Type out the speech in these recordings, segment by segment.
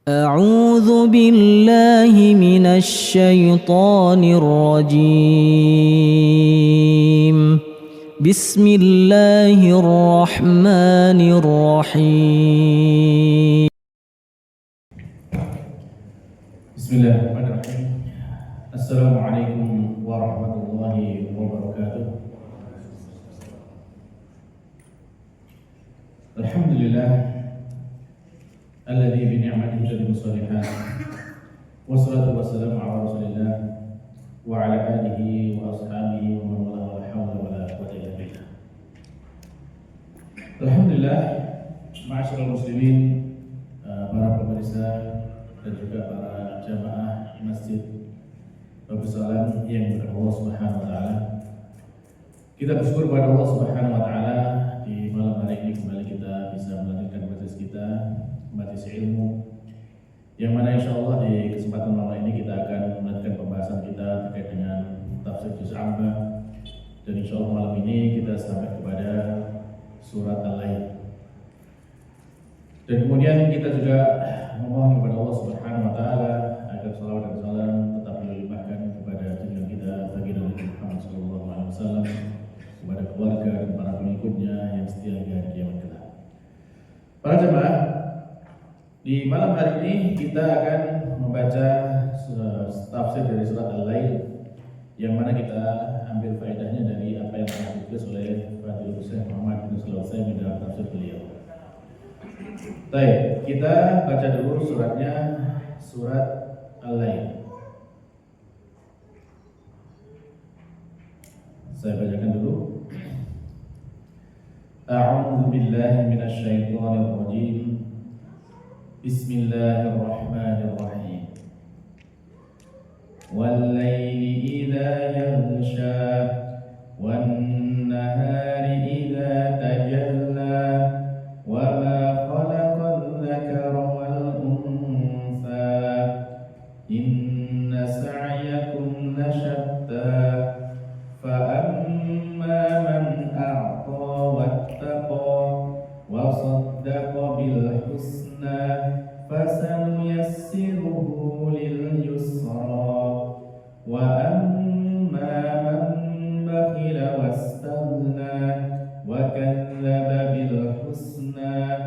أعوذ بالله من الشيطان الرجيم. بسم الله الرحمن الرحيم. بسم الله الرحمن الرحيم. السلام عليكم ورحمة الله وبركاته. الحمد لله الذي بنعمته تتم الصالحات، والصلاة والسلام على رسول الله وعلى آله وأصحابه ومن والاه، ولا حول ولا قوة إلا بالله. Alhamdulillah, ma'asyiral muslimin, para pemirsa dan juga para jamaah Masjid Babus Salam yang berAllah Subhanahu wa taala. Kita bersyukur kepada Allah Subhanahu wa taala di malam hari ini kembali kita bisa melanjutkan majelis kita, majelis ilmu, yang mana insyaallah di kesempatan malam ini kita akan melanjutkan pembahasan kita terkait dengan tafsir juz amma, dan insyaallah malam ini kita sampai kepada surat Al-Lail. Dan kemudian kita juga memohon kepada Allah Subhanahu wa taala agar salawat dan salam tetap dilimpahkan kepada junjungan kita baginda Nabi Muhammad sallallahu alaihi wasallam, kepada keluarga dan para pengikutnya yang setia hingga hari kiamat kelak. Para jemaah, di malam hari ini kita akan membaca tafsir dari surat Al-Lail, yang mana kita ambil faedahnya dari apa yang telah ditulis oleh Fadilul Syekh Muhammad bin Shalih Al-Utsaimin dalam tafsir beliau. Baik, kita baca dulu suratnya, surat Al-Lail. Saya bacakan dulu. A'udzu billahi minasy syaithanir rajim. Bismillahirrahmanirrahim. Wal-laili idza yaghsha wan-nahari idza tajalla wa ma khalaqal dzakara wal untha inna sa'yakum lashatta fa amma man a'ta wattaqa wa saddaqa bil husna fasanuyassiruhu lil yusra wa amma man bakhila wastaghna wa kadzdzaba bil husna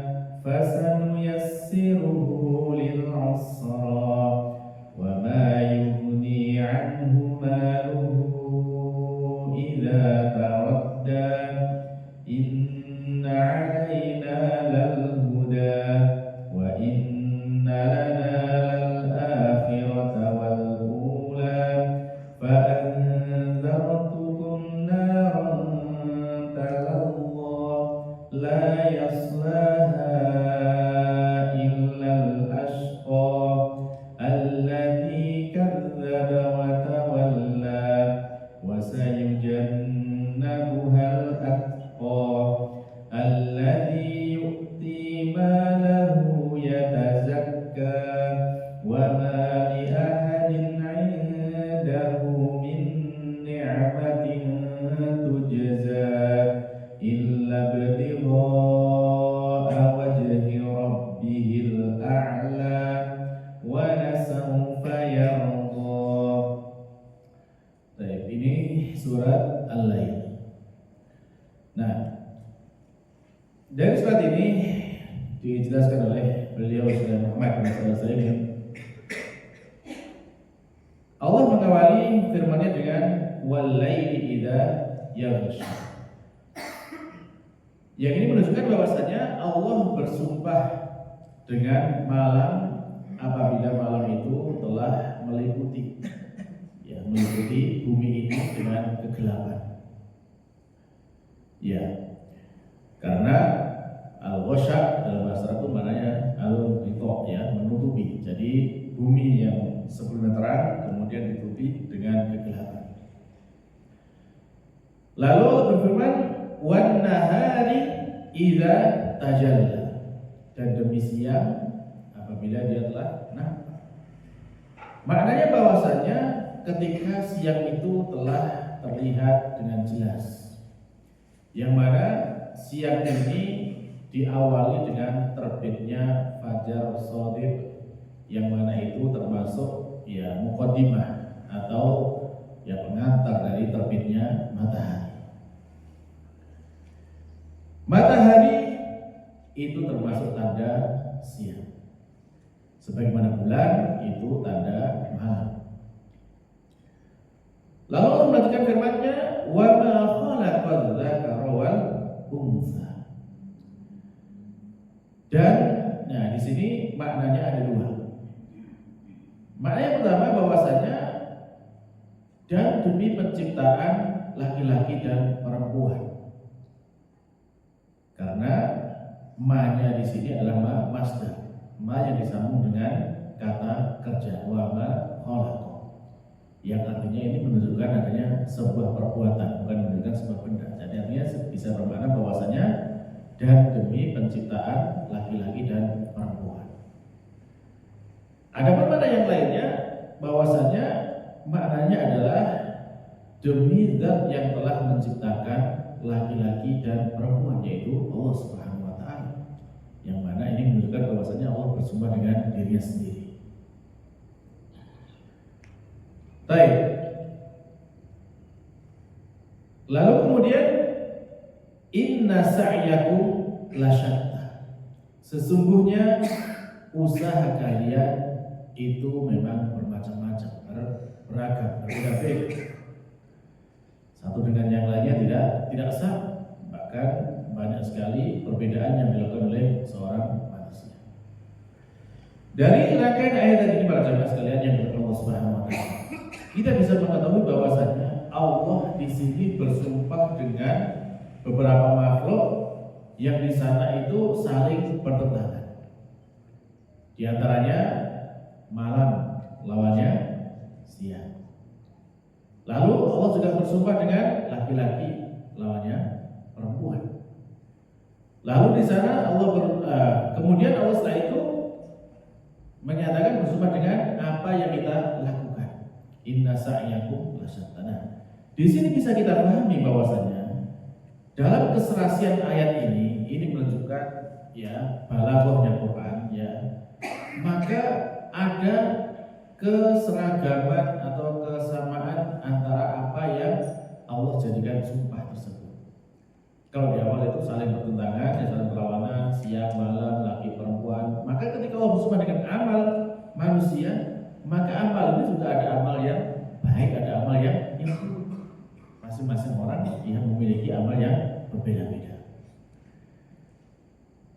fasanuyassiruhu lil usra wa ma yughni anhu maluhu idza taradda inna 'alaina lal huda wa inna lana lal akhirata wal ula fa anzartukum naran talazza la yaslaha illa al ashqa alladhi kadzdzaba wa tawalla wa sayujannabuha al atqa alladhi yu'ti malahu yatazakka wa ma li ahadin 'indahu min ni'matin tujza illa ibtigha'a wajhi rabbihil a'la wa lasawfa yarda. Baik, ini surat Al-Lail. Nah, dari surat ini dijelaskan oleh beliau Syekh Muhammad bin Shalih Al-Utsaimin. Allah mengawali firman-Nya dengan wal-laili idza yaghsha. Yang ini menunjukkan bahwasanya Allah bersumpah dengan malam apabila malam itu telah meliputi bumi ini dengan kegelapan. Ya, karena al-ghasya dalam bahasa Arab itu maknanya al-ghita, ya, menutupi. Jadi bumi yang sebelumnya terang kemudian ditutupi dengan kegelapan. Lalu berfirman wan nahari idza tajalla, dan demi siang apabila dia telah nampak. Maknanya bahwasanya ketika siang itu telah terlihat dengan jelas, yang mana siang ini diawali dengan terbitnya fajar shadiq yang mana itu termasuk ya muqaddimah atau ya pengantar dari terbitnya matahari. Matahari itu termasuk tanda siang, sebagaimana bulan itu tanda malam. Lalu Allah melanjutkan firman-Nya, wa ma khalaqal dzakara wal untha. Dan nah di sini maknanya ada dua. Makna yang pertama bahwasanya dan demi penciptaan laki-laki dan perempuan. Karena ma-nya di sini adalah ma masdar. Ma yang disambung dengan kata kerja, wa ma khalaq. Yang artinya ini menunjukkan adanya sebuah perbuatan, bukan menunjukkan sebuah benda. Jadi artinya bisa bermakna bahwasanya dan demi penciptaan laki-laki dan perempuan. Ada makna yang lainnya bahwasanya maknanya adalah demi zat yang telah menciptakan laki-laki dan perempuan, yaitu Allah Subhanahu wa taala. Yang mana ini menunjukkan bahwasanya Allah bersumpah dengan dirinya sendiri. Baik. Lalu kemudian inna sa'yakum lasyatta. Sesungguhnya usaha kalian itu memang bermacam-macam, beragam, berbeda-beda. Satu dengan yang lainnya tidak sama. Bahkan banyak sekali perbedaan yang dilakukan oleh seorang manusia. Dari rangkaian ayat ini para jemaah sekalian yang berkata Allah Subhanahu wa taala, kita bisa mengetahui bahwasanya Allah di sini bersumpah dengan beberapa makhluk yang di sana itu saling bertentangan. Di antaranya malam lawannya siang. Lalu Allah juga bersumpah dengan laki-laki lawannya perempuan. Lalu di sana Allah kemudian Allah setelah itu menyatakan bersumpah dengan apa yang kita lakukan. Inna sa'yakum lasyatta. Di sini bisa kita pahami bahwasanya dalam keserasian ayat ini menunjukkan ya balaghahnya Quran ya. Maka ada keseragaman atau kesamaan antara apa yang Allah jadikan sumpah tersebut. Kalau di awal itu saling bertentangan, saling berlawanan, siang malam, laki perempuan. Maka ketika Allah bersumpah dengan amal manusia, maka amal itu juga ada amal yang baik, ada amal yang buruk. Masing-masing orang yang memiliki amal yang berbeda-beda.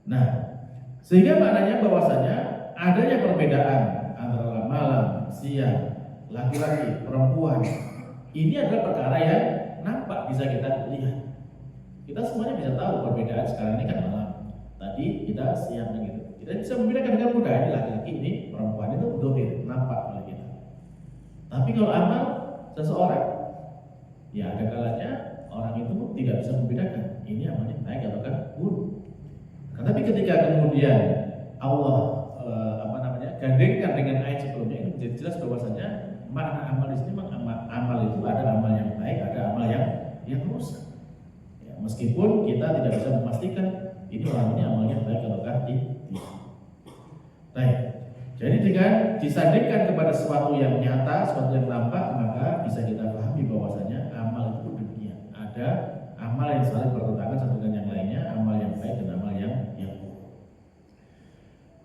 Nah, sehingga maknanya bahwasanya adanya perbedaan antara malam, siang, laki-laki, perempuan. Ini adalah perkara yang nampak bisa kita lihat. Kita semuanya bisa tahu perbedaan sekarang ini kan malam. Tadi kita siang gitu. Kita bisa membedakan dengan mudah ini laki-laki, ini perempuan, itu dohir, nampak oleh kita. Tapi kalau amal seseorang, ya ada kalanya orang itu tidak bisa membedakan ini amalnya baik ataukah buruk. Tapi ketika kemudian Allah gandengkan dengan ayat sebelumnya, ini menjadi jelas bahwasanya makna amal di sini memang amal itu ada amal yang baik, ada amal yang rusak. Ya, meskipun kita tidak bisa memastikan ini orang ini amalnya baik ataukah tidak. Baik. Jadi dengan disandingkan kepada sesuatu yang nyata, sesuatu yang nampak, maka bisa kita pahami bahwasanya amal itu demikian. Ada amal yang saling bertentangan satu dengan yang lainnya, amal yang baik dan amal yang buruk.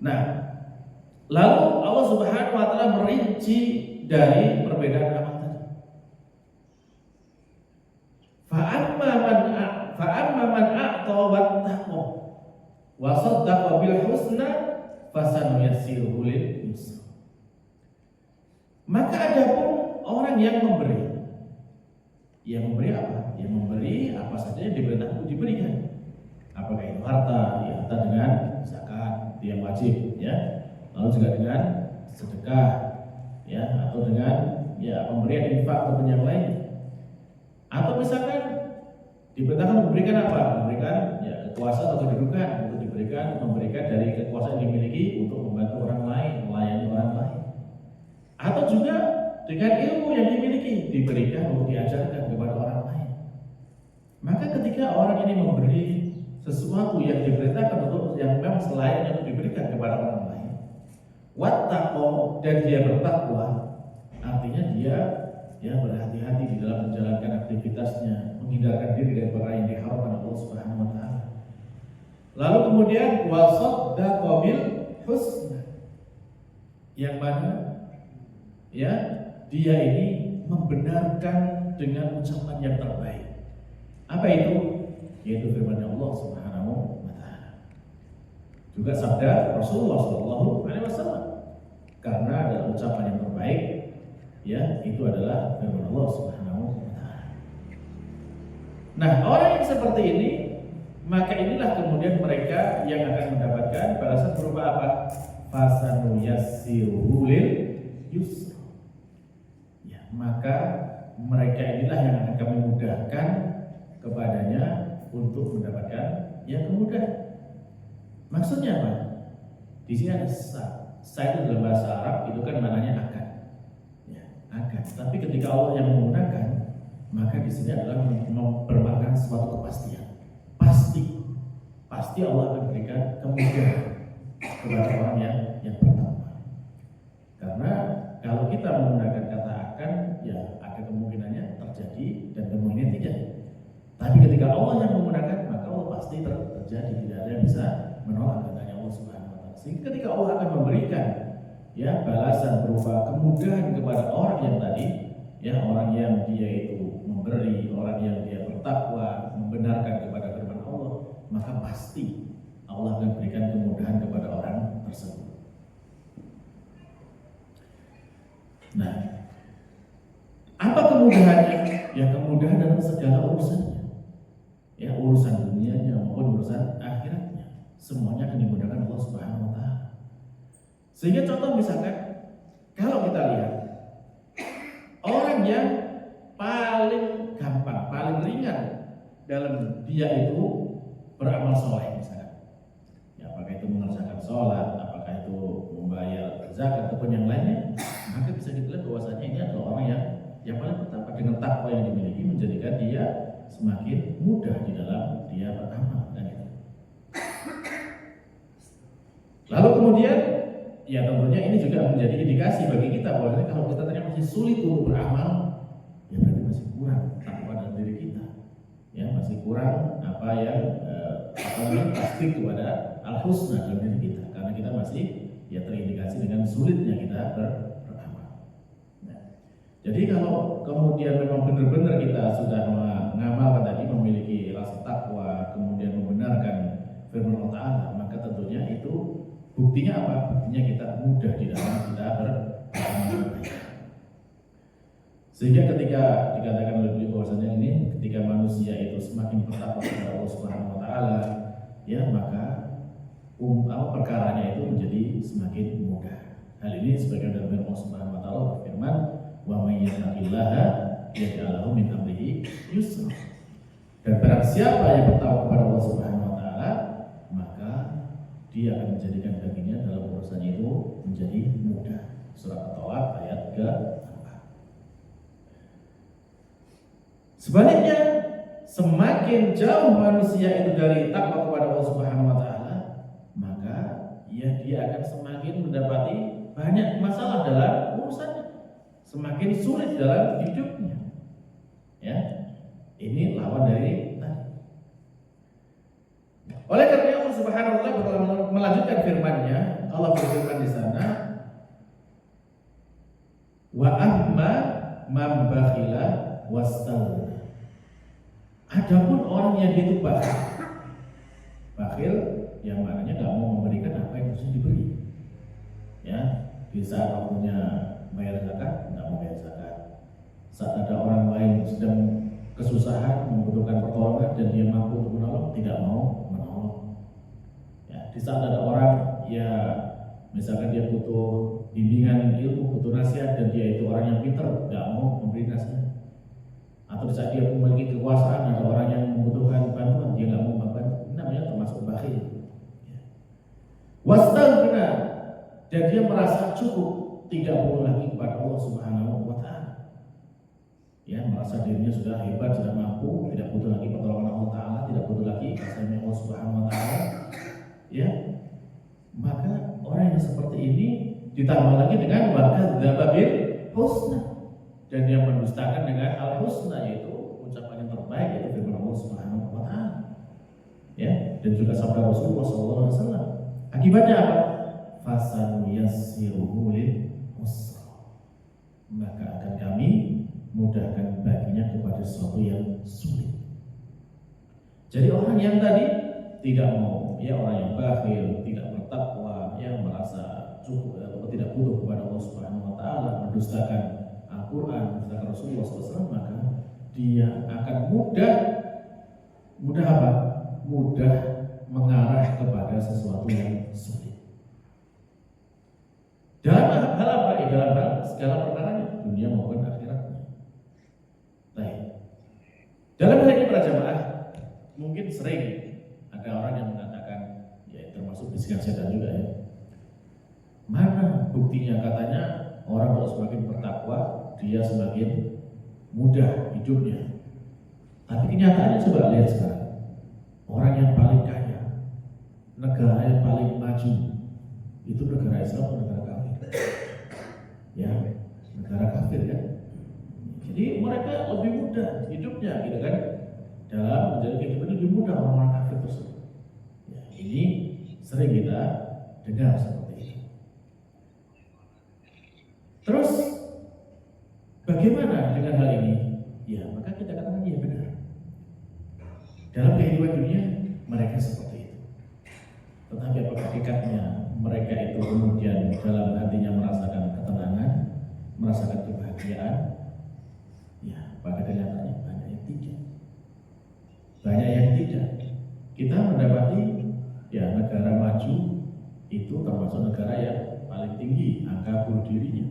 Nah, lalu Allah Subhanahu wa taala merinci dari perbedaan amal tadi. Fa'amma man a'ta wattaqa wa saddaqa bil husna fasanuyassiruhu lil yusra. Maka adapun orang yang memberi. Yang memberi apa? Yang memberi apa saja yang diperintahkan untuk diberikan. Apakah itu harta, ya harta dengan zakat yang wajib, ya. Lalu juga dengan sedekah, ya, atau dengan ya pemberian infak atau yang lain. Atau misalkan diperintahkan memberikan apa? Memberikan ya kekuasaan atau kedudukan, untuk memberikan dari kekuasaan yang dimiliki untuk membantu orang lain, melayani orang lain. Atau juga dengan ilmu yang dimiliki diberikan untuk diajarkan kepada orang lain. Maka ketika orang ini memberi sesuatu yang diperintahkan untuk yang memang selain untuk diberikan kepada orang lain, wattaqo, dan dia bertakwa, artinya dia berhati-hati di dalam menjalankan aktivitasnya, menghindarkan diri dari perkara yang diharamkan Allah Subhanahu wa taala. Lalu kemudian wasaddaqa bil husna, yang mana dia ini membenarkan dengan ucapan yang terbaik. Apa itu? Yaitu firman Allah Subhanahu wa taala. Juga sabda Rasulullah sallallahu alaihi wasallam. Karena adalah ucapan yang terbaik, itu adalah firman Allah Subhanahu wa taala. Nah, orang yang seperti ini, maka inilah kemudian mereka yang akan mendapatkan balasan berupa apa? Fasanu yassiruhu lil yusra. Maka mereka inilah yang akan kami mudahkan kepadanya untuk mendapatkan yang kemudahan. Maksudnya apa? Di sini ada sa itu dalam bahasa Arab itu kan maknanya akan. Akan. Tapi ketika Allah yang menggunakan, maka di sini adalah bermakna suatu kepastian. Pasti Allah akan berikan kemudahan kepada orang yang pertama. Karena kalau kita menggunakan kata akan, ada kemungkinannya terjadi dan kemungkinan tidak. Tapi ketika Allah yang menggunakan, maka Allah pasti terjadi, tidak ada yang bisa menolak katanya Allah Subhanahu wa taala. Sehingga ketika Allah akan memberikan balasan berupa kemudahan kepada orang yang tadi, orang yang dia itu memberi, orang yang dia bertakwa, membenarkan kepada firman Allah, maka pasti Allah akan berikan kemudahan kepada orang tersebut. Nah, apa kemudahannya? Kemudahan dalam segala urusannya, urusan dunianya maupun urusan akhiratnya, semuanya akan dimudahkan Allah Subhanahu wa taala. Sehingga contoh misalkan, kalau kita lihat orang yang paling gampang, paling ringan dalam dia itu beramal soleh misalkan, apakah itu mengerjakan sholat, apakah itu membayar zakat ataupun yang lainnya, maka bisa kita lihat bahwasanya ini adalah orang yang paling pertama dengan takwa yang dimiliki menjadikan dia semakin mudah di dalam dia beramal dan itu. Lalu kemudian tentunya ini juga menjadi indikasi bagi kita bahwa kalau kita ternyata masih sulit untuk beramal, berarti masih kurang takwa dalam diri kita, masih kurang pasti kepada al-husna dalam diri kita, karena kita masih terindikasi dengan sulitnya kita beramal. Jadi kalau kemudian memang benar-benar kita sudah mengamalkan tadi, memiliki rasa takwa, kemudian membenarkan firman Allah Ta'ala, maka tentunya itu buktinya apa? Buktinya kita mudah di dalam kita beramal. Sehingga ketika dikatakan oleh beliau bahwasanya ini ketika manusia itu semakin bertakwa kepada Allah Subhanahu wa taala, maka perkaranya itu menjadi semakin mudah. Hal ini sebagian dari Allah Subhanahu wa taala berfirman, "Wa may yattaqillaha yaj'al lahu min amrihi yusra." Dan barang siapa yang bertakwa kepada Allah Subhanahu wa taala, maka dia akan menjadikan baginya dalam urusan itu menjadi mudah. Surat At-Talaq ayat 3. Sebaliknya, semakin jauh manusia itu dari takwa kepada Allah Subhanahu wa taala, maka dia akan semakin mendapati banyak masalah dalam urusannya, semakin sulit dalam hidupnya. Ini lawan dari tadi. Oleh karena Allah Subhanahu wa taala melanjutkan firman-Nya, Allah berfirman di sana, "Wa amma man bakhila wastaghna." Adapun orang yang itu bakhil, yang maknanya nggak mau memberikan apa yang harus diberi. Di saat waktunya bayar zakat, nggak mau bayar zakat. Saat ada orang lain sedang kesusahan, membutuhkan pertolongan dan dia mampu untuk menolong, tidak mau menolong. Di saat ada orang misalkan dia butuh bimbingan ilmu, butuh nasihat dan dia itu orang yang pintar, nggak mau memberi nasihat. Atau di saat dia memiliki kekuasaan, ada orang yang membutuhkan bantuan, dia nggak mau membantu. Ini namanya termasuk bakhil. Wastaghna, dan dia merasa cukup, tidak butuh lagi kepada Allah Subhanahu wa taala. Merasa dirinya sudah hebat, sudah mampu, tidak butuh lagi pertolongan Allah Ta'ala, tidak butuh lagi kasihnya Allah Subhanahu wa taala. Maka orang yang seperti ini Ditambah lagi dengan wakadzdzaba bil husna, dan yang mendustakan dengan al husna, yaitu ucapan yang terbaik, yaitu firman Allah Subhanahu wa taala. Ya, dan juga sabda Rasulullah SAW. Akibatnya apa? Fasanuyassiruhu lil usra, maka akan kami mudahkan baginya kepada sesuatu yang sulit. Jadi orang yang tadi tidak mau, ya orang yang bakhil, tidak bertakwa, yang merasa cukup atau tidak butuh kepada Allah Subhanahu wa taala, mendustakan Al-Qur'an, mendustakan Rasulullah SAW, maka dia akan mudah apa? Mudah mengarah kepada sesuatu yang sulit. Dalam hal apa? Dalam hal segala perkaranya, dunia maupun akhiratnya. Baik. Dalam hal ini para jamaah, mungkin sering ada orang yang mengatakan, ya termasuk bisikan setan juga ya, mana buktinya katanya orang kalau semakin bertakwa dia semakin mudah hidupnya. Tapi kenyataannya coba lihat sekarang, orang yang paling kaya, negara yang paling maju, itu negara Islam atau negara kafir? Ya, negara kafir kan. Jadi mereka lebih mudah hidupnya, gitu kan? Dalam menjalani kehidupan lebih mudah orang-orang kafir tersebut. Ya, ini sering kita dengar seperti itu. Terus bagaimana dengan hal ini? Ya, maka kita katakan ya benar. Dalam kehidupan dunia mereka seperti itu. Tetapi apakah hakikatnya mereka itu kemudian dalam hatinya merasakan ketenangan, merasakan kebahagiaan? Ya, pada kenyataannya banyak yang tidak. Banyak yang tidak. Kita mendapati ya negara maju itu termasuk negara yang paling tinggi angka bunuh dirinya.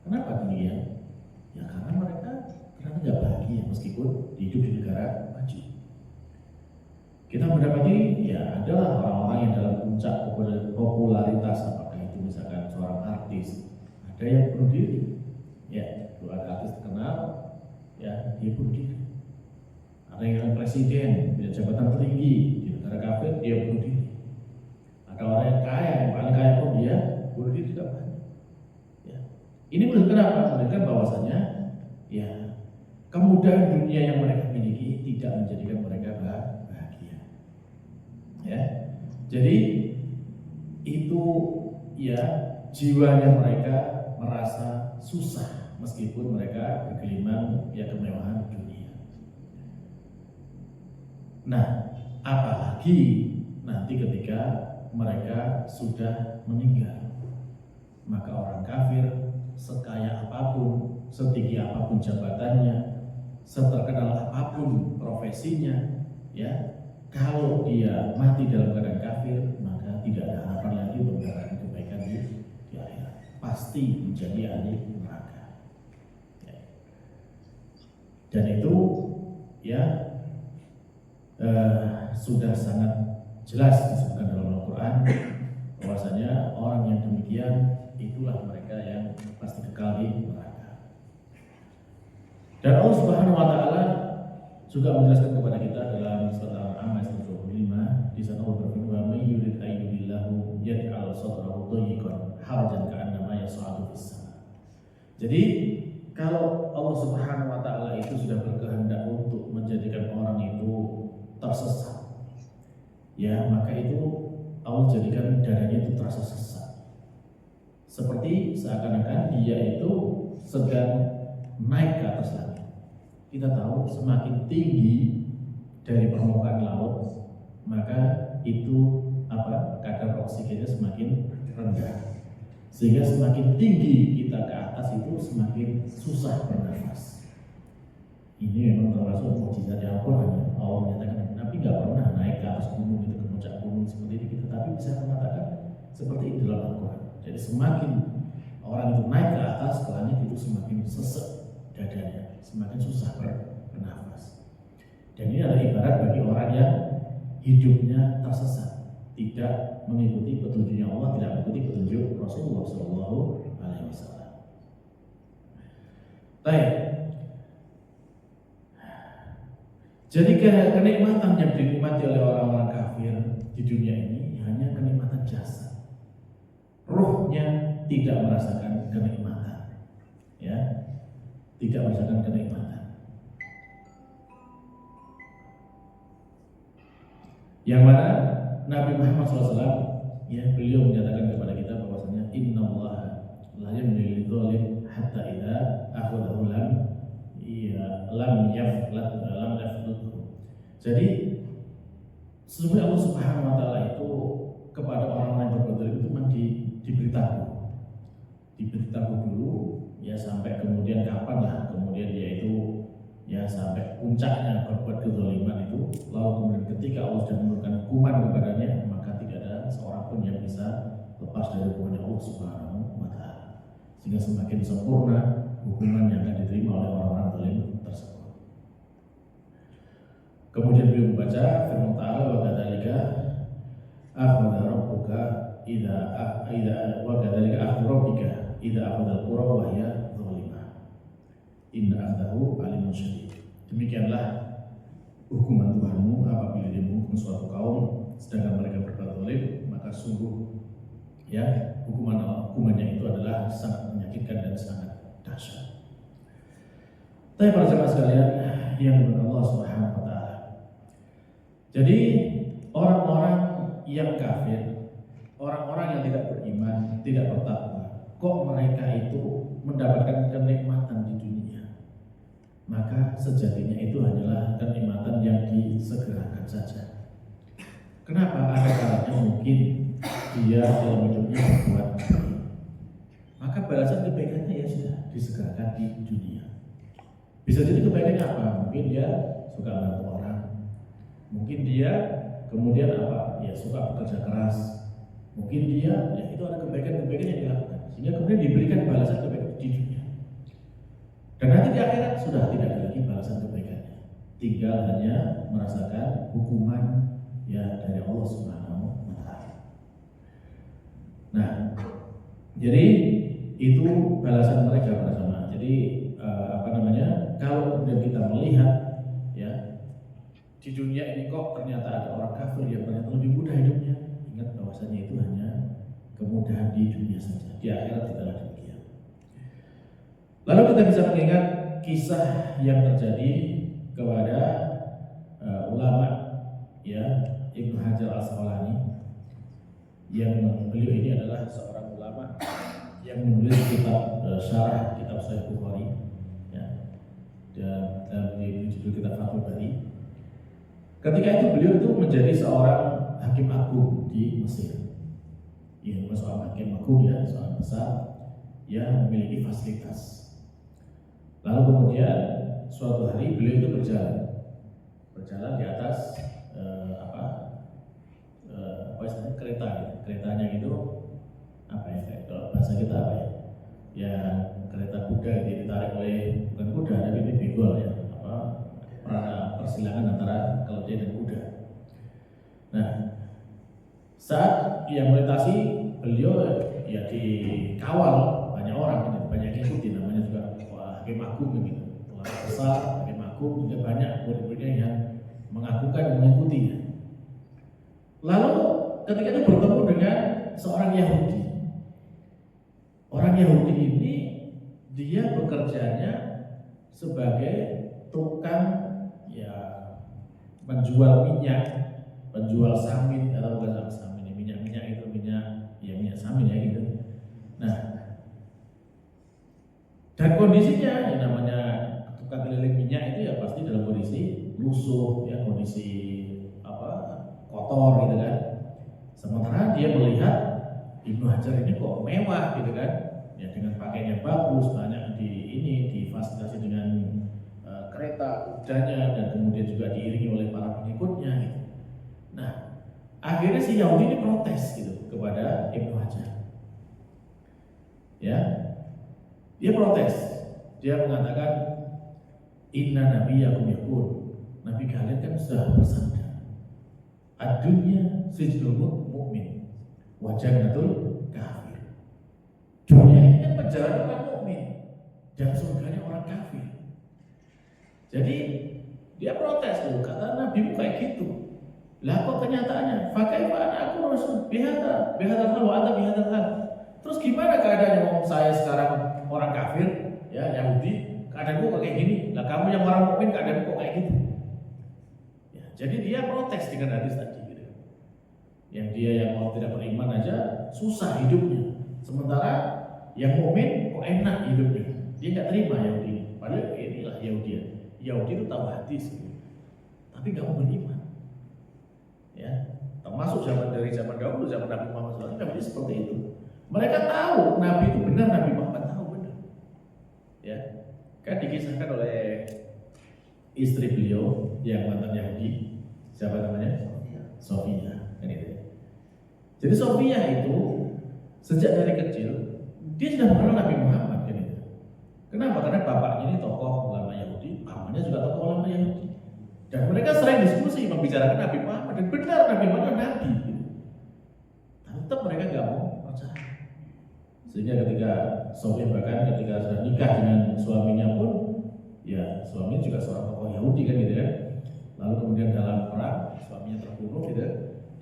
Kenapa demikian? Ya karena mereka nggak bahagia meskipun hidup di negara maju. Kita mendapati ya adalah orang-orang yang dalam puncak popularitas, apakah itu misalkan seorang artis, ada yang bunuh diri. Ya, itu ada artis terkenal, ya dia bunuh diri. Ada yang presiden, punya jabatan tertinggi di negara kafir, dia bunuh diri. Ada orang yang kaya, yang paling kaya pun dia bunuh diri juga banyak. Ya. Ini menunjukkan apa? Menunjukkan bahwasanya ya kemudahan dunia yang mereka miliki tidak menjadikan mereka bahagia. Ya, jadi itu ya jiwanya mereka merasa susah meskipun mereka bergelimang ya kemewahan dunia. Nah, apalagi nanti ketika mereka sudah meninggal, maka orang kafir sekaya apapun, setinggi apapun jabatannya, seterkenal apapun profesinya, ya kalau dia mati dalam keadaan kafir, maka tidak ada harapan lagi untuk mendapatkan kebaikan di akhirat. Pasti menjadi ahli neraka. Ya. Dan itu ya sudah sangat jelas disebutkan dalam Al-Quran bahwasanya orang yang demikian itulah mereka yang pasti kekal di neraka. Dan Allah Subhanahu wa taala juga menjelaskan kepada kita dalam surat Al-An'am ayat 25, di sana Allah berfirman, "May yurid ayyubillahu yaj'al sadrahu dayyiqan harajan ka'annama yas'adu fis sama." Jadi kalau Allah Subhanahu wa taala itu sudah berkehendak untuk menjadikan orang itu tersesat, ya maka itu Allah jadikan dadanya itu terasa sesak, seperti seakan-akan dia itu sedang naik ke atas langit. Kita tahu semakin tinggi dari permukaan laut, maka itu kadar oksigennya semakin rendah, sehingga semakin tinggi kita ke atas itu semakin susah bernafas. Ini memang termasuk mukjizat Al-Quran. Allah menyatakan Nabi nggak pernah naik ke atas gunung itu, ke puncak gunung seperti ini kita, tapi bisa mengatakan seperti itu dalam Al-Quran. Jadi semakin orang itu naik ke atas ke langit itu semakin sesek dadanya, semakin susah bernafas. Dan ini adalah ibarat bagi orang yang hidupnya tersesat, tidak mengikuti petunjuknya Allah, tidak mengikuti petunjuk Rasulullah SAW. Baik. Jadi kenikmatan yang dinikmati oleh orang-orang kafir di dunia ini hanya kenikmatan jasad. Ruhnya tidak merasakan kenikmatan, ya, tidak merasakan kenikmatan. Yang mana Nabi Muhammad SAW, ya, beliau menyatakan kepada kita bahwasanya innallaha la yamlil lidzalim hatta idza akhadahu lam yafluthu. Jadi sesungguhnya Allah Subhanahu wa taala itu kepada orang yang berbuat zalim itu memang diberitahu dulu, ya, sampai kemudian kapan lah kemudian dia itu, ya, sampai puncaknya berbuat kezaliman itu, lalu kemudian ketika Allah sudah menurunkan hukuman kepadanya, maka tidak ada seorang pun yang bisa lepas dari hukuman Allah Subhanahu wa taala, sehingga semakin sempurna hukuman yang akan diterima oleh orang-orang zalim tersebut. Kemudian beliau membaca firman Ta'ala, wa kadzalika akhadha rabbuka idza wa kadzalika akhadha rabbika idza akhadha al-qura wa hiya zalimah inna akhdahu alimun syadid. Demikianlah hukuman Tuhanmu apabila dia menghukum suatu kaum sedangkan mereka berbuat zalim, maka sungguh, ya, hukumannya itu adalah sangat menyakitkan dan sangat dahsyat. Tapi para jemaah sekalian yang dimuliakan Allah Subhanahu wa taala, jadi orang-orang yang kafir, orang-orang yang tidak beriman, tidak bertakwa, kok mereka itu mendapatkan kenikmatan di dunia? Maka sejatinya itu hanyalah kenikmatan yang disegerakan saja. Kenapa? Ada kalanya mungkin dia dalam hidupnya berbuat baik, maka balasan kebaikannya ya sudah disegerakan di dunia. Bisa jadi kebaikannya apa? Mungkin dia suka bantu orang, mungkin dia kemudian apa? Ya, suka bekerja keras, mungkin dia, ya, itu ada kebaikan-kebaikan yang dilakukan, sehingga kemudian diberikan balasan kebaikan di dunia. Dan nanti di akhirat sudah tidak ada lagi balasan kebaikannya, tinggal hanya merasakan hukuman, ya, dari Allah Subhanahu wa taala. Nah, jadi itu balasan mereka para jemaah. Jadi kalau kemudian kita melihat, ya, di dunia ini kok ternyata ada orang kafir yang ternyata lebih mudah hidupnya, ingat bahwasanya itu hanya kemudahan di dunia saja, di akhirat tidaklah demikian. Lalu kita bisa mengingat kisah yang terjadi kepada ulama, ya, Ibnu Hajar Al-Asqalani, yang beliau ini adalah seorang ulama yang menulis kitab syarah kitab Sahih Bukhari, ya, dan judul kitab Fathul Bari. Ketika itu beliau itu menjadi seorang hakim agung di Mesir, ya, seorang hakim agung, ya, seorang besar yang memiliki fasilitas. Lalu kemudian suatu hari beliau itu berjalan di atas istilahnya kereta, ya. Keretanya itu apa ya, kalau bahasa kita apa ya, ya, kereta kuda gitu, ditarik oleh, bukan kuda tapi ini begol, ya, persilangan antara keledai dan kuda. Nah, saat yang melintasi beliau, ya, dikawal banyak orang, banyak yang ikuti, namanya juga hakim agung gitu, ulama besar, hakim agung, juga banyak murid-muridnya yang mengagungkan dan mengikutinya. Lalu ketika itu bertemu dengan seorang Yahudi. Orang Yahudi ini dia bekerjanya sebagai tukang, ya, menjual minyak, penjual samin, atau bukan samin, minyak itu minyak samin, ya, gitu. Nah, dan kondisinya, ya, namanya tukang keliling minyak itu ya pasti dalam kondisi lusuh, ya, kondisi kotor gitu kan. Sementara dia melihat Ibnu Hajar ini kok mewah gitu kan, ya, dengan pakaiannya bagus, banyak difasilitasi dengan kereta kudanya, dan kemudian juga diiringi oleh para pengikutnya gitu. Nah, akhirnya si Yahudi ini protes gitu kepada Ibnu Hajar, ya, dia protes, dia mengatakan inna nabiyakum yaqul, nabi kalian kan sudah bersabda, ad-dunya sijnul mu'min wa jannatul kafir. Dunia ini kan penjara orang mukmin dan surganya orang kafir. Jadi dia protes tuh, kata Nabi kayak gitu. Lah kok kenyataannya? Fakaifa ana aku rasul bihadza hal wa anta bihadza hal. Terus gimana keadaannya mau saya sekarang orang kafir, ya Yahudi, keadaanku kok kayak gini? Lah kamu yang orang mukmin keadaanku kok kayak gitu? Ya, jadi dia protes dengan hadis tadi. Gitu. Yang dia yang mau tidak beriman aja susah hidupnya, sementara yang mukmin kok enak hidupnya. Dia nggak terima Yahudi. Padahal inilah Yahudi. Yahudi itu tahu hadis, gitu. Tapi nggak mau beriman. Ya, termasuk dari zaman dahulu, zaman Nabi Muhammad SAW, Nabi seperti itu. Mereka tahu Nabi itu benar, Nabi Muhammad tahu benar. Ya, kan dikisahkan oleh istri beliau yang mantan Yahudi, siapa namanya? Sofia. Kan itu. Jadi Sofia itu sejak dari kecil dia sudah mengenal Nabi Muhammad. Kan itu. Kenapa? Karena bapaknya ini tokoh ulama Yahudi, pamannya juga tokoh ulama Yahudi. Dan mereka sering diskusi membicarakan Nabi Muhammad, dan benar Nabi Muhammad Nabi. Tapi tetap mereka nggak mau percaya. Sehingga ketika Sofia bahkan ketika sudah nikah dengan suaminya pun, ya suaminya juga seorang tokoh Yahudi kan gitu kan. Lalu kemudian dalam perang suaminya terbunuh gitu,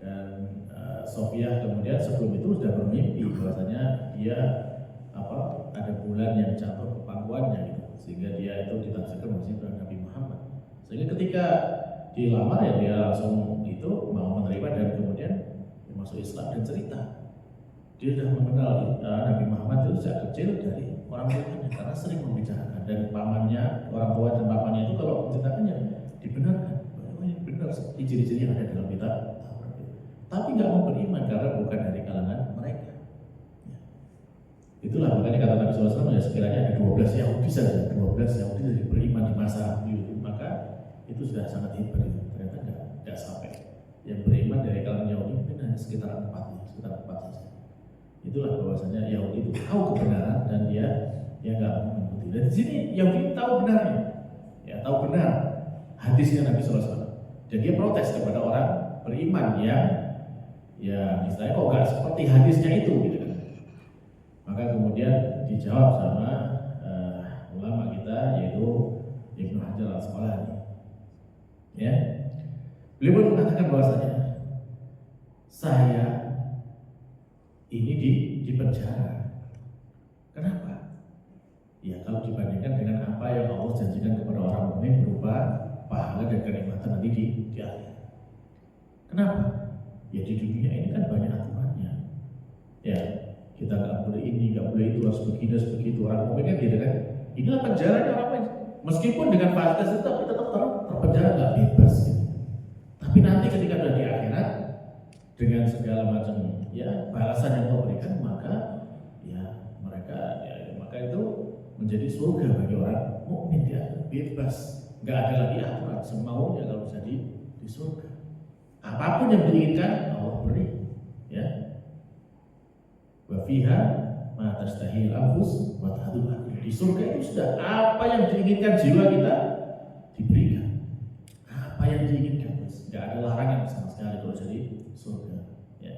dan Sofia kemudian sebelum itu sudah bermimpi bahwasanya dia ada bulan yang jatuh ke pangkuannya gitu, sehingga dia itu ditafsirkan maksudnya Nabi Muhammad. Sehingga ketika dilamar ya dia langsung itu mau menerima, dan kemudian dia masuk Islam dan cerita dia sudah mengenal Nabi Muhammad itu sejak kecil dari orang tuanya karena sering membicarakan, dan pamannya, orang tua dan pamannya itu kalau menceritakannya dibenarkan bahwa ini benar seperti ciri-ciri yang ada dalam kitab Taurat. Tapi nggak mau beriman karena bukan dari kalangan mereka. Ya. Itulah makanya kata Nabi SAW, ya sekiranya ada 12 Yahudi saja, 12 Yahudi dari beriman di masa itu, maka itu sudah sangat hebat. Ternyata nggak sampai. Yang beriman dari kalangan Yahudi mungkin hanya sekitar 4 saja. Itulah bahwasanya Yahudi itu tahu kebenaran dan dia nggak mengikuti. Dan di sini Yahudi tahu benarnya, ya tahu benar hadisnya Nabi SAW. Dan dia protes kepada orang beriman yang ya istilahnya kok nggak seperti hadisnya itu gitu kan. Maka kemudian dijawab sama ulama kita yaitu Ibnu Hajar Al-Asqalani. Ya, beliau mengatakan bahwasanya saya ini di penjara. Kenapa? Ya kalau dibandingkan dengan apa yang Allah janjikan kepada orang mukmin berupa pahala dan kenikmatan nanti di akhirat. Kenapa? Ya di dunia ini kan banyak aturannya. Ya kita nggak boleh ini, nggak boleh itu, harus begini, harus begitu. Orang mukmin kan gitu kan. Inilah penjaranya orang mukmin. Meskipun dengan fasilitas itu tapi tetap terpenjara nggak bebas. Gitu. Tapi nanti ketika sudah di akhirat dengan segala macam ya balasan yang Allah berikan, maka maka itu menjadi surga bagi orang mukmin, dia bebas, nggak ada lagi aturan, semaunya kalau bisa di surga. Apapun yang diinginkan Allah beri, ya. Wa fiha ma tastahil anfus wa tahdul aql. Di surga itu sudah apa yang diinginkan jiwa kita diberikan. Apa yang diinginkan, nggak ada larangan sama sekali kalau jadi surga. Ya.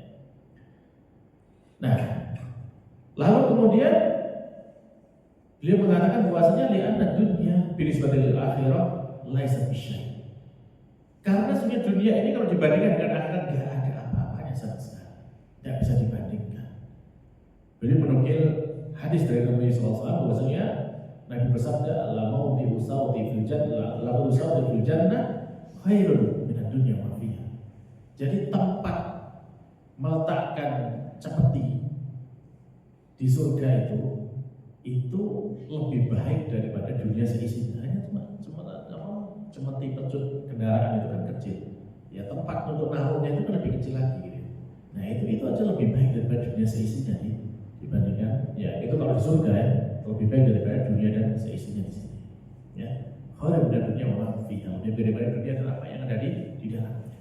Nah, lalu kemudian beliau mengatakan bahwasanya li'anna dunya binisbati lil akhirah laisa bisyai. Karena sebenarnya dunia ini kalau dibandingkan dengan akhirat tidak ada apa-apanya sama sekali, tidak bisa dibandingkan. Beliau menukil hadis dari Nabi SAW bahwasanya Nabi bersabda, la mauti usawti fil jannah, la usawti fil jannah khairun minad dunya wa fiha. Jadi tempat meletakkan cemeti di surga itu lebih baik daripada dunia seisinya. Hanya cemeti pecut kendaraan itu kan kecil. Ya tempat untuk naruhnya itu kan lebih kecil lagi. Gitu. Nah itu aja lebih baik daripada dunia seisinya dibandingkan. Ya itu kalau di surga ya lebih baik daripada dunia dan seisinya di sini. Ya kalau daripada dunia orang fiha, lebih baik daripada dunia dan apa yang ada di dalamnya.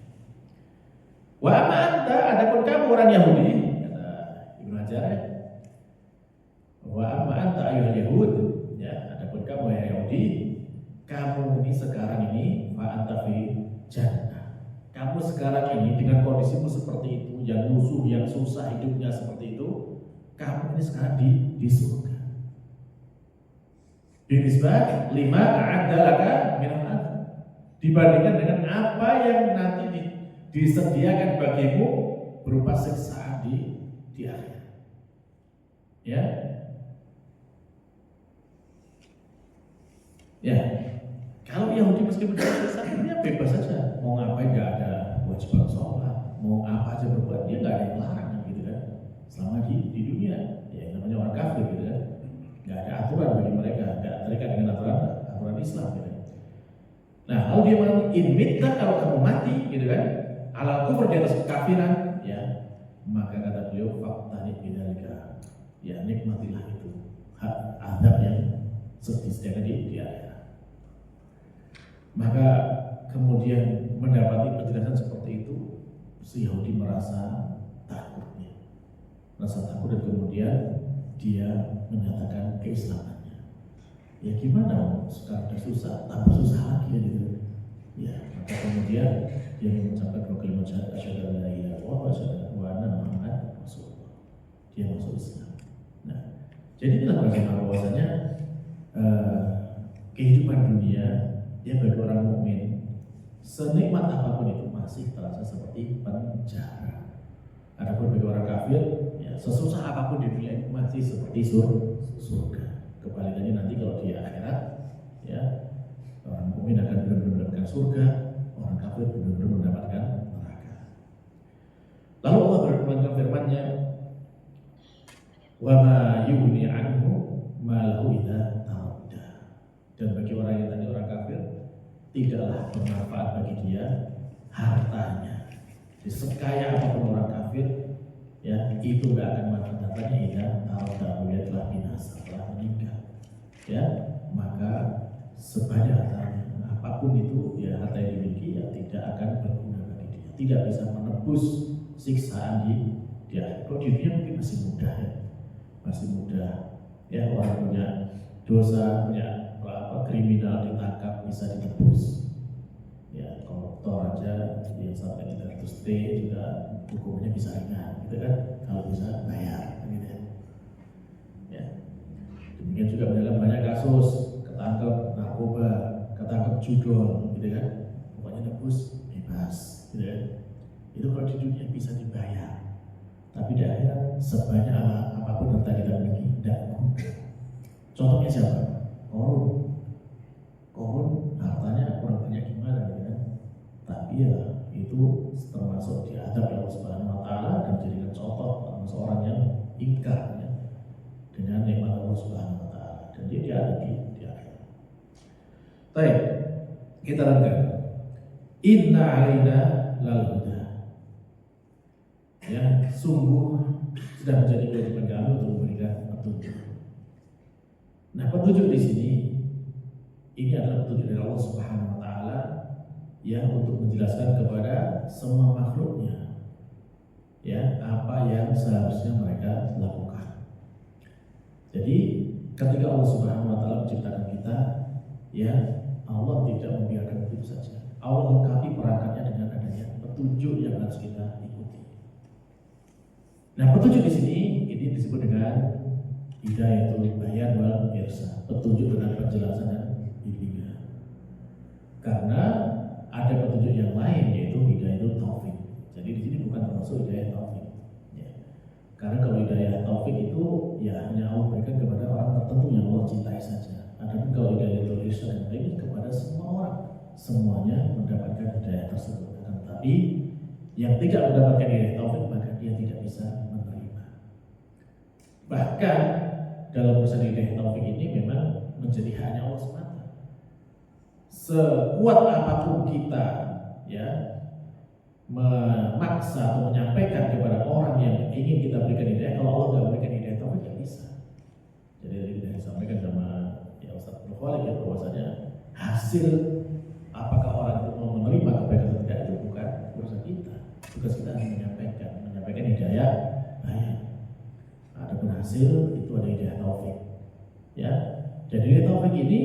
Wa anta, adapun kamu orang Yahudi, kata Ibnu Hajar, wa anta ayyuhal yahud, ya, adapun kamu yang Yahudi, kamu ini sekarang ini fa anta fi jannah. Kamu sekarang ini dengan kondisimu seperti itu, yang musuh, yang susah hidupnya seperti itu, kamu ini sekarang di surga. Binisbah lima a'adalaka minal adab. Dibandingkan dengan apa yang nanti disediakan bagimu berupa siksaan di akhirat. Ya, ya. Kalau Yahudi meskipun tidak Islam, dia bebas saja. Mau ngapain, nggak ada kewajiban sholat, mau apa aja berbuat, dia nggak ada yang larang gitu kan. Selama di dunia, ya namanya orang kafir gitu kan, nggak ada aturan bagi mereka, nggak terikat dengan aturan Islam gitu. Nah, kalau dia mati, minta kalau kamu mati gitu kan, ala kufur di atas kekafiran, ya maka kata beliau faktani bidzalika, ya nikmatilah itu hak azab yang sedang di akhirat. Maka kemudian mendapati penjelasan seperti itu, si Yahudi merasa takutnya, merasa takut, dan kemudian dia menyatakan keislamannya. Ya gimana, sekarang udah susah, tambah susah lagi gitu. Ya, maka kemudian dia mengucapkan dua kalimat syahadat, asyhadu an la ilaha illallah wa asyhadu anna Muhammadan rasulullah. Dia masuk Islam. Nah, jadi kita bagaimana bahwasanya kehidupan dunia ya bagi orang mukmin senikmat apapun itu masih terasa seperti penjara. Adapun bagi orang kafir, ya sesusah apapun di dunia itu masih seperti surga. Kebalikannya nanti kalau di akhirat, ya orang mukmin akan benar-benar mendapatkan surga, orang kafir benar-benar mendapatkan neraka. Lalu Allah berfirman firman-Nya, wa ma yughni anhu malahu idza taradda. Dan bagi orang yang tadi orang kafir, tidaklah bermanfaat bagi dia hartanya. Sekaya apapun orang kafir, ya itu nggak akan manfaatnya idza taradda, dia telah binasa, telah meninggal. Ya, maka sebanyak hartanya, apapun itu, ya harta yang dimiliki ya tidak akan berguna bagi dia, tidak bisa menebus siksaan di akhirat. Kalau di dunia mungkin masih mudah ya, masih mudah ya, orang punya dosa, punya kriminal ditangkap bisa ditebus. Ya koruptor aja yang sampai 300 T juga hukumnya bisa ringan, gitu kan? Kalau bisa bayar, gitu ya. Ya. Demikian juga dalam banyak kasus ketangkep narkoba, ketangkep judol, gitu kan? Pokoknya tebus bebas, gitu kan? Itu kalau di dunia bisa dibayar, tapi di akhirat sebanyak apapun harta kita miliki tidak guna. Contohnya siapa? Korun hartanya kurang banyak gimana gitu kan? Tapi ya itu termasuk diadab oleh Allah Subhanahu Wa Taala dan dijadikan contoh seorang yang ingkar ya, dengan nikmat Allah Subhanahu Wa Taala, dan dia diadab di akhirat. Baik, kita lanjutkan. Inna alaina lal huda. Ya, sungguh sudah menjadi kewajiban kami untuk memberikan petunjuk. Nah, petunjuk di sini ini adalah petunjuk dari Allah Subhanahu Wa Taala ya, untuk menjelaskan kepada semua makhluknya ya apa yang seharusnya mereka lakukan. Jadi ketika Allah Subhanahu Wa Taala menciptakan kita, ya Allah tidak membiarkan begitu saja. Allah lengkapi perangkatnya dengan adanya petunjuk yang harus kita ikuti. Nah, petunjuk di sini ini disebut dengan hidayatul bayan wal irsyad, petunjuk dengan penjelasan dan bimbingan. Karena ada petunjuk yang lain yaitu hidayatul taufik. Jadi di sini bukan termasuk hidayah taufik. Ya. Karena kalau hidayah taufik itu ya hanya Allah berikan kepada orang tertentu yang Allah cintai saja. Adapun kalau hidayatul irsyad ini kepada semua orang, semuanya mendapatkan hidayah tersebut. Tetapi yang tidak mendapatkan hidayah taufik maka dia tidak bisa menerima. Bahkan dalam urusan hidayah taufik ini memang menjadi haknya Allah SWT. Sekuat apapun kita ya memaksa atau menyampaikan kepada orang yang ingin kita berikan hidayah, kalau Allah nggak berikan hidayah taufik nggak bisa. Jadi yang disampaikan sama ya Ustaz Nufal ya, bahwasanya hasil apakah orang itu mau menerima kebaikan atau tidak itu bukan urusan kita. Tugas kita hanya menyampaikan hidayah baik. Adapun hasil itu ada hidayah taufik. Ya, jadi hidayah taufik ini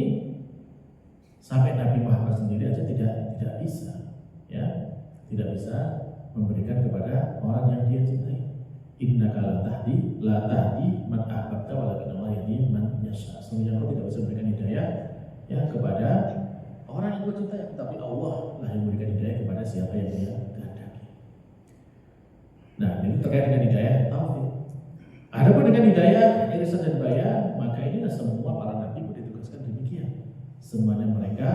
sampai Nabi Muhammad sendiri aja tidak bisa, ya, tidak bisa memberikan kepada orang yang dia cintai. Innaka la tahdi man ahbabta walakin Allah yahdi man yasha. Sesungguhnya Allah tidak bisa memberikan hidayah ya kepada orang yang dia cintai, tapi Allah lah yang memberikan hidayah kepada siapa yang dia kehendaki. Nah, ini terkait dengan hidayah taufik. Adapun dengan memberikan hidayah, irsyad dan bayan, maka inilah semua para nabi ditugaskan demikian. Semuanya mereka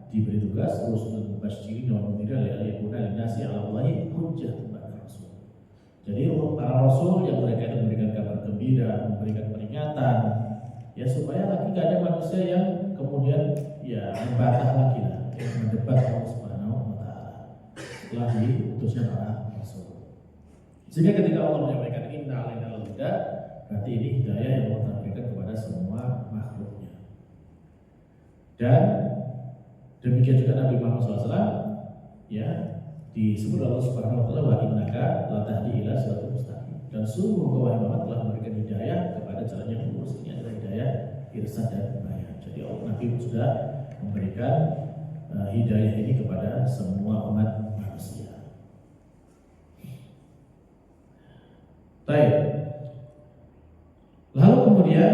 diberi tugas rusul mubasysyirin wa mundhirin liyakuna lin-nasi 'ala Allahi hujjatun ba'da rasul. Jadi para rasul yang mereka itu memberikan kabar gembira, memberikan peringatan, ya supaya lagi gak ada manusia yang kemudian ya membantah lagi lah, yang mendebat Allah Subhanahu wa taala setelah diutusnya para rasul. Sehingga ketika Allah menyampaikan inna alaina al-huda, berarti ini hidayah yang Allah berikan kepada semua makhluknya. Dan demikian juga Nabi Muhammad SAW ya disebut Allah Subhanahu wa taala wa innaka la tahdi ila siratal mustaqim. Dan sungguh bahwa Muhammad telah memberikan hidayah kepada jalan yang lurus. Ini adalah hidayah irsyad dan bayan. Jadi Allah Nabi sudah memberikan hidayah ini kepada semua umat manusia. Baik. Lalu kemudian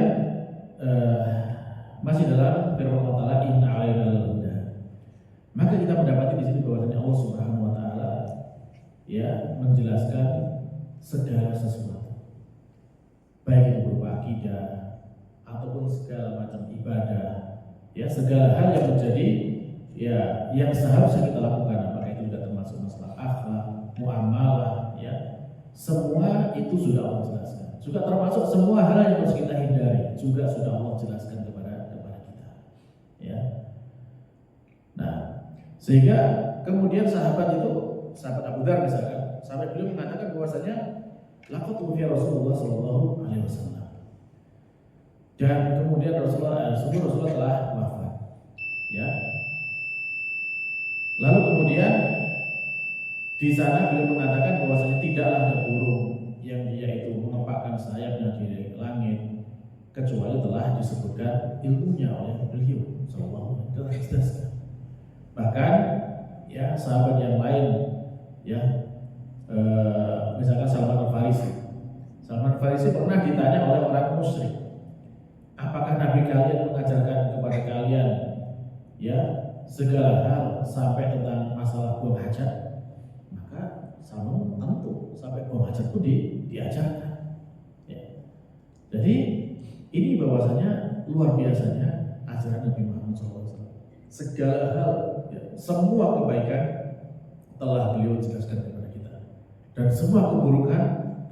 masih dalam firman Allah Taala inna alaina al-huda. Maka kita mendapati di sini bahwasanya Allah Subhanahu wa taala ya menjelaskan segala sesuatu. Baik itu berupa akidah ataupun segala macam ibadah, ya segala hal yang menjadi ya yang seharusnya kita lakukan, apakah itu juga termasuk masalah akhlak, muamalah, ya semua itu sudah Allah jelaskan. Juga termasuk semua hal yang harus kita hindari juga sudah Allah jelaskan kepada kita. Ya. Nah, sehingga kemudian sahabat Abu Dzar misalkan, sampai beliau mengatakan bahwasanya laqad tuwfiya Rasulullah sallallahu alaihi wasallam. Dan kemudian Rasulullah telah wafat. Ya. Lalu kemudian di sana beliau mengatakan bahwasanya tidaklah ada burung yang dia itu mengepakkan sayapnya di langit kecuali telah disebutkan ilmunya oleh beliau sallallahu alaihi wasallam. Bahkan ya sahabat yang lain ya misalkan Salman Al-Farisi pernah ditanya oleh orang musyrik, apakah Nabi kalian mengajarkan kepada kalian ya segala hal sampai tentang masalah buang hajat? Maka Salman tentu sampai buang hajat pun diajarkan. Ya. Jadi ini bahwasanya luar biasanya ajaran Nabi Muhammad SAW. Segala hal, ya, semua kebaikan telah beliau jelaskan kepada kita, dan semua keburukan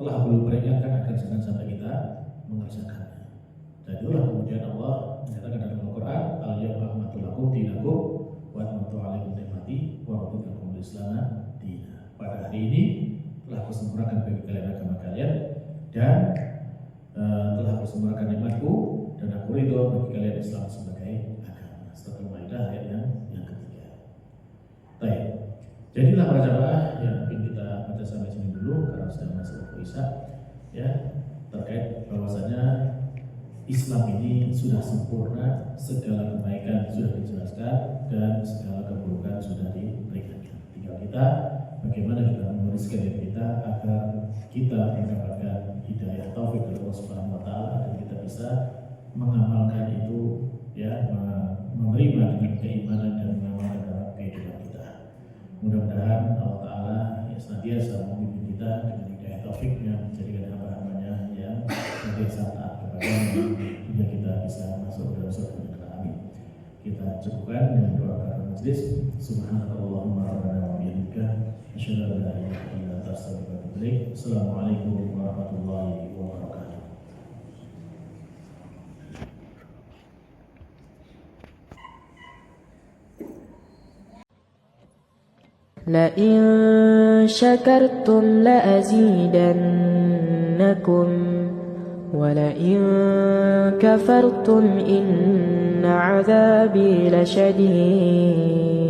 telah beliau peringatkan agar jangan sampai kita mengerjakannya. Dan itulah kemudian Allah menyatakan dalam Al-Quran, al-yawma akmaltu lakum dinakum wa atmamtu alaikum ni'mati wa raditu lakumul Islam dinan. Pada hari ini telah kusempurnakan bagi kalian agama kalian dan telah kusempurnakan nikmatku dan aku ridho bagi kalian Islam sebagai agama. Surat Al-Maidah ayat yang ketiga. Baik. Jadilah para jamaah yang mungkin kita baca sampai sini dulu karena sudah masuk waktu Isya ya, terkait bahwasanya Islam ini sudah sempurna, segala kebaikan sudah dijelaskan dan segala keburukan sudah diperingatkan. Tinggal kita bagaimana kita menuliskan diri kita agar kita mendapatkan hidayah taufik dari Allah Subhanahu wa taala dan kita bisa mengamalkan itu ya, menerima dengan keimanan dan mengamalkan dalam kehidupan kita. Mudah-mudahan Allah Ta'ala ya senantiasa membimbing kita dengan hidayah taufiknya, menjadikan hamba-hambanya yang senantiasa taat kepada-Nya hingga kita bisa masuk dalam surga dengan amin. Kita cukupkan dengan doa pada majelis. Subhanallahumma rabbana wa bihamdika asyhadu an la ilaha illa anta astaghfiruka wa atubu ilaik. Assalamualaikum warahmatullahi wabarakatuh. لئن شكرتم لأزيدنكم ولئن كفرتم إن عذابي لشديد